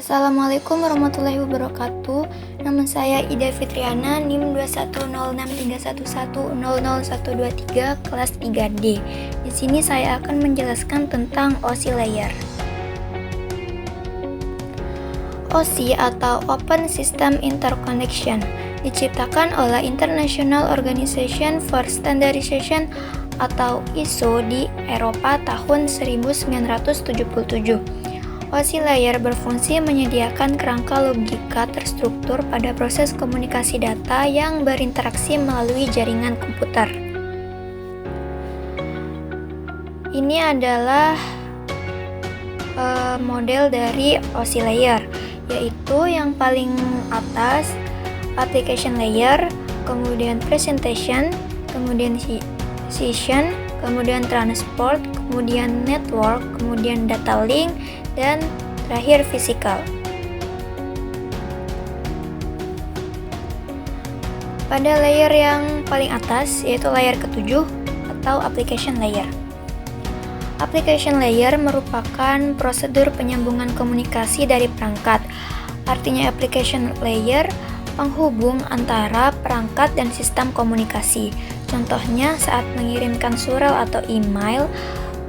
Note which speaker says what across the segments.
Speaker 1: Assalamualaikum warahmatullahi wabarakatuh. Nama saya Ida Fitriana, NIM 2106311000123 kelas 3D. Di sini saya akan menjelaskan tentang OSI layer. OSI atau Open System Interconnection diciptakan oleh International Organization for Standardization atau ISO di Eropa tahun 1977. OSI layer berfungsi menyediakan kerangka logika terstruktur pada proses komunikasi data yang berinteraksi melalui jaringan komputer. Ini adalah model dari OSI layer, yaitu yang paling atas application layer, kemudian presentation, kemudian session, kemudian transport, kemudian network, kemudian data link, dan terakhir physical. Pada layer yang paling atas yaitu layer ke-7 atau application layer. Application layer merupakan prosedur penyambungan komunikasi dari perangkat. Artinya application layer penghubung antara perangkat dan sistem komunikasi. Contohnya saat mengirimkan surel atau email,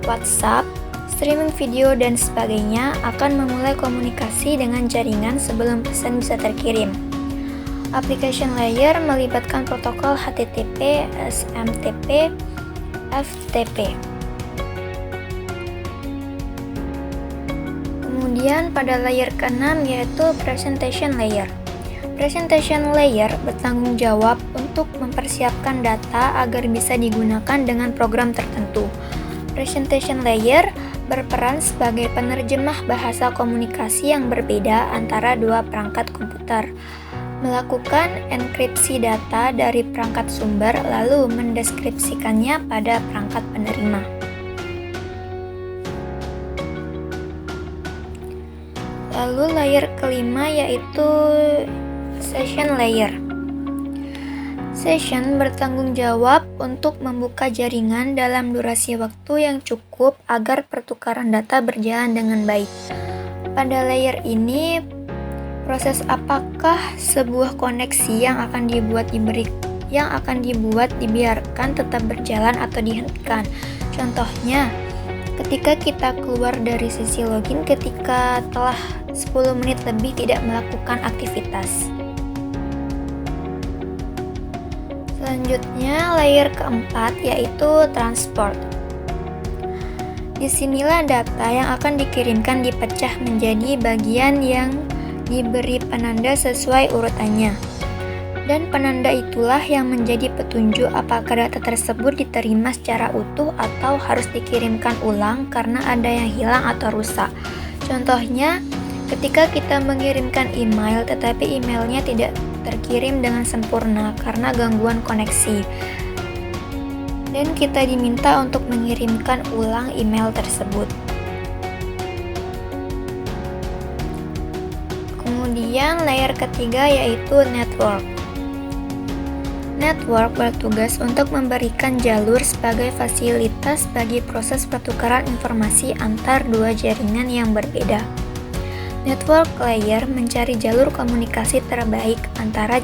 Speaker 1: WhatsApp, streaming video, dan sebagainya akan memulai komunikasi dengan jaringan sebelum pesan bisa terkirim. Application layer melibatkan protokol HTTP, SMTP, FTP. Kemudian pada layer ke-6 yaitu presentation layer. Presentation layer bertanggung jawab untuk mempersiapkan data agar bisa digunakan dengan program tertentu. Presentation layer berperan sebagai penerjemah bahasa komunikasi yang berbeda antara dua perangkat komputer, melakukan enkripsi data dari perangkat sumber lalu mendeskripsikannya pada perangkat penerima. Lalu layer kelima yaitu session layer. Session bertanggung jawab untuk membuka jaringan dalam durasi waktu yang cukup agar pertukaran data berjalan dengan baik. Pada layer ini, proses apakah sebuah koneksi yang akan dibuat dibiarkan tetap berjalan atau dihentikan. Contohnya, ketika kita keluar dari sesi login ketika telah 10 menit lebih tidak melakukan aktivitas. Selanjutnya, layer keempat yaitu transport. Disinilah data yang akan dikirimkan dipecah menjadi bagian yang diberi penanda sesuai urutannya. Dan penanda itulah yang menjadi petunjuk apakah data tersebut diterima secara utuh atau harus dikirimkan ulang karena ada yang hilang atau rusak. Contohnya, ketika kita mengirimkan email tetapi emailnya tidak terkirim dengan sempurna karena gangguan koneksi, dan kita diminta untuk mengirimkan ulang email tersebut. Kemudian layer ketiga yaitu network. Network bertugas untuk memberikan jalur sebagai fasilitas bagi proses pertukaran informasi antar dua jaringan yang berbeda. Network layer mencari jalur komunikasi terbaik antar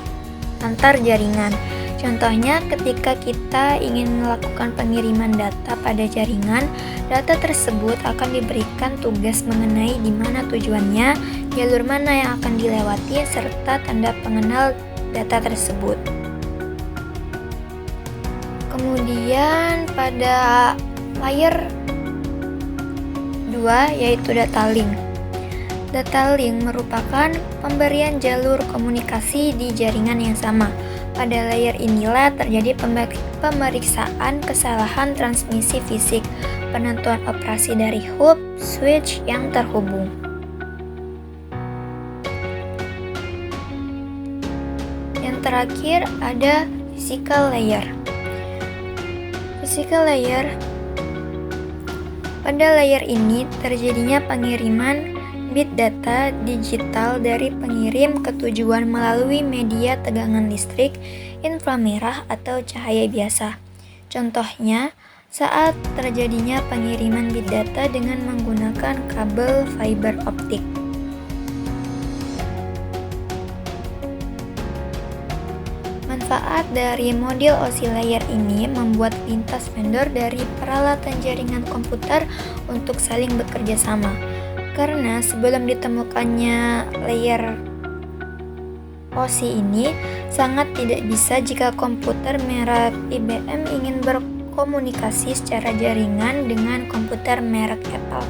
Speaker 1: jaringan. Contohnya, ketika kita ingin melakukan pengiriman data pada jaringan, data tersebut akan diberikan tugas mengenai di mana tujuannya, jalur mana yang akan dilewati, serta tanda pengenal data tersebut. Kemudian pada layer 2 yaitu data link. Data link merupakan pemberian jalur komunikasi di jaringan yang sama. Pada layer inilah terjadi pemeriksaan kesalahan transmisi fisik, penentuan operasi dari hub, switch yang terhubung. Yang terakhir ada physical layer. Physical layer, pada layer ini terjadinya pengiriman bit data digital dari pengirim ke tujuan melalui media tegangan listrik, inframerah, atau cahaya biasa. Contohnya, saat terjadinya pengiriman bit data dengan menggunakan kabel fiber optik. Manfaat dari model OSI layer ini membuat lintas vendor dari peralatan jaringan komputer untuk saling bekerja sama. Karena sebelum ditemukannya layer OSI ini, sangat tidak bisa jika komputer merek IBM ingin berkomunikasi secara jaringan dengan komputer merek Apple.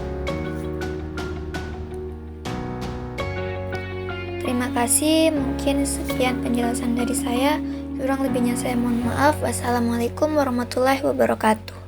Speaker 1: Terima kasih, mungkin sekian penjelasan dari saya. Kurang lebihnya saya mohon maaf. Wassalamualaikum warahmatullahi wabarakatuh.